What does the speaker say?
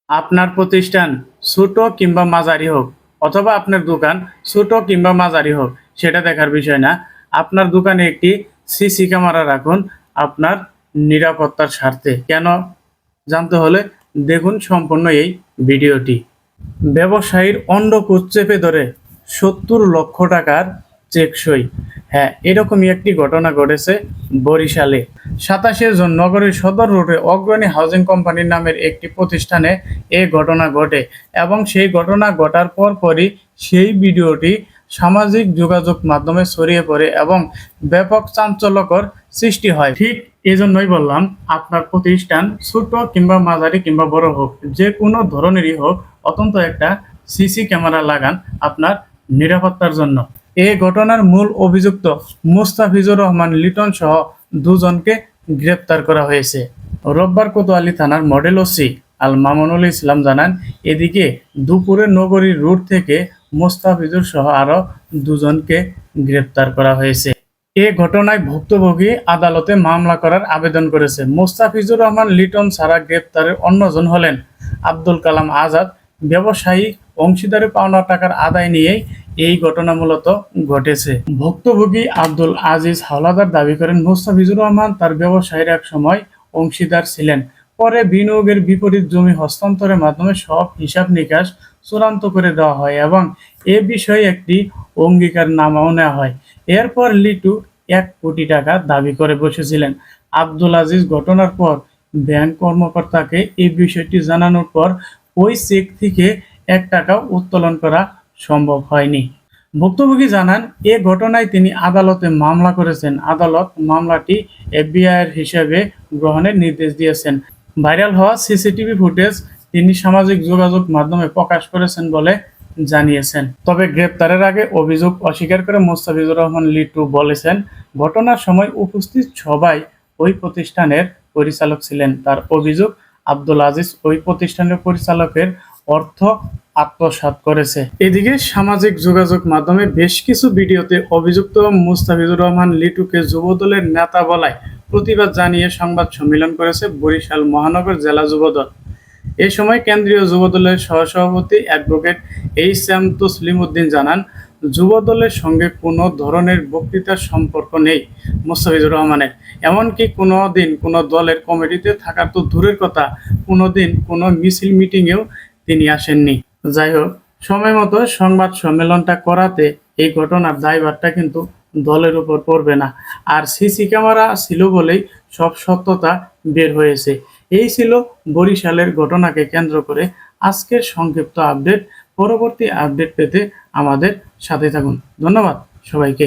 আপনার প্রতিষ্ঠান ছোট কিংবা মাঝারি হোক অথবা আপনার দোকান ছোট কিংবা মাঝারি হোক সেটা দেখার বিষয় না। আপনার দোকানে একটি সিসি ক্যামেরা রাখুন আপনার নিরাপত্তার স্বার্থে। কেন জানতে হলে দেখুন সম্পূর্ণ এই ভিডিওটি। ব্যবসায়ীর অন্ডকোষ চেপে ধরে ৭০ লক্ষ টাকার চেক সই। হ্যাঁ, এরকমই একটি ঘটনা ঘটেছে বরিশালে। ২৭ জুন নগরীর সদর রোডে অগ্রণী হাউজিং কোম্পানি নামের একটি প্রতিষ্ঠানে এই ঘটনা ঘটে এবং সেই ঘটনা ঘটার পরপরই সেই ভিডিওটি সামাজিক যোগাযোগ মাধ্যমে ছড়িয়ে পড়ে এবং ব্যাপক চাঞ্চল্যকর সৃষ্টি হয়। ঠিক এজন্যই বললাম, আপনার প্রতিষ্ঠান ছোট কিংবা মাঝারি কিংবা বড় হোক, যে কোনো ধরনেরই হোক, অন্তত একটা সিসি ক্যামেরা লাগান আপনার নিরাপত্তার জন্য। এই ঘটনার মূল অভিযুক্ত মুস্তাফিজুর রহমান লিটন সহ দুজনকে গ্রেপ্তার করা হয়েছে। রোববার কোতোয়ালি থানার মডেল ওসি আল মামুনুল ইসলাম জানান, এদিকে দুপুরে নগরীর রোড থেকে মুস্তাফিজুর সহ আরও দুজনকে গ্রেপ্তার করা হয়েছে। এ ঘটনায় ভুক্তভোগী আদালতে মামলা করার আবেদন করেছে। মুস্তাফিজুর রহমান লিটন ছাড়া গ্রেপ্তারের অন্যজন হলেন আব্দুল কালাম আজাদ। ব্যবসায়ী অংশীদারি পাওনা টাকার আদায় নিয়েই এই ঘটনা মূলত ঘটেছে। ভুক্তভোগী আব্দুল আজিজ হাওলাদার দাবি করেন, মুস্তাফিজুর রহমান তার ব্যবসায়ীর এক সময় অংশীদার ছিলেন। পরে বিনিয়োগের বিপরীত জমি হস্তান্তরের মাধ্যমে সব হিসাব নিকাশ চূড়ান্ত করে দেওয়া হয় এবং এ বিষয়ে একটি অঙ্গীকারনামাও নেওয়া হয়। এরপর লিটু ১ কোটি টাকা দাবি করে বসেছিলেন। আব্দুল আজিজ ঘটনার পর ব্যাংক কর্মকর্তাকে এই বিষয়টি জানানোর পর ওই চেক থেকে ১ টাকাও উত্তোলন করা সম্ভব হয়নি। ভুক্তভোগী জানান, এ ঘটনায় তিনি আদালতে মামলা করেছেন। আদালত মামলাটি এফবিআইয়ের হিসেবে গ্রহণের নির্দেশ দিয়েছেন। ভাইরাল হওয়া সিসিটিভি ফুটেজ তিনি সামাজিক যোগাযোগ মাধ্যমে প্রকাশ করেছেন বলে জানিয়েছেন। তবে গ্রেপ্তারের আগে অভিযোগ অস্বীকার করে মুস্তাফিজুর রহমান লিটু বলেছেন, ঘটনার সময় উপস্থিত সবাই ওই প্রতিষ্ঠানের পরিচালক ছিলেন। তার অভিযোগ, আব্দুল আজিজ ওই প্রতিষ্ঠানের পরিচালকের অর্থ আত্মসাৎ করেছে। এদিকে সামাজিক যোগাযোগ মাধ্যমে বেশ কিছু ভিডিওতে অভিযুক্ত মুস্তাফিজুর রহমান লিটুকে যুবদলের নেতা বলায় প্রতিবাদ জানিয়ে সংবাদ সম্মেলন করেছে বরিশাল মহানগর জেলা যুবদল। এ সময় কেন্দ্রীয় যুবদলের সহসভাপতি অ্যাডভোকেট এইচ.এম. তসলিম উদ্দিন জানান, যুবদলের সঙ্গে কোনো ধরনের বক্তৃতার সম্পর্ক নেই মুস্তাফিজুর রহমানের। এমনকি কোনো দিন কোনো দলের কমিটিতে থাকার তো দূরের কথা, কোনো দিন কোনো মিছিল মিটিংয়েও তিনি আসেননি। যাই হোক, সময় মতো সংবাদ সম্মেলনটা করাতে এই ঘটনার দায়ভারটা কিন্তু দলের উপর পড়বে না। আর সিসি ক্যামেরা ছিল বলেই সব সত্যতা বের হয়েছে। এই ছিল বরিশালের ঘটনাকে কেন্দ্র করে আজকের সংক্ষিপ্ত আপডেট। পরবর্তী আপডেট পেতে আমাদের সাথে থাকুন। ধন্যবাদ সবাইকে।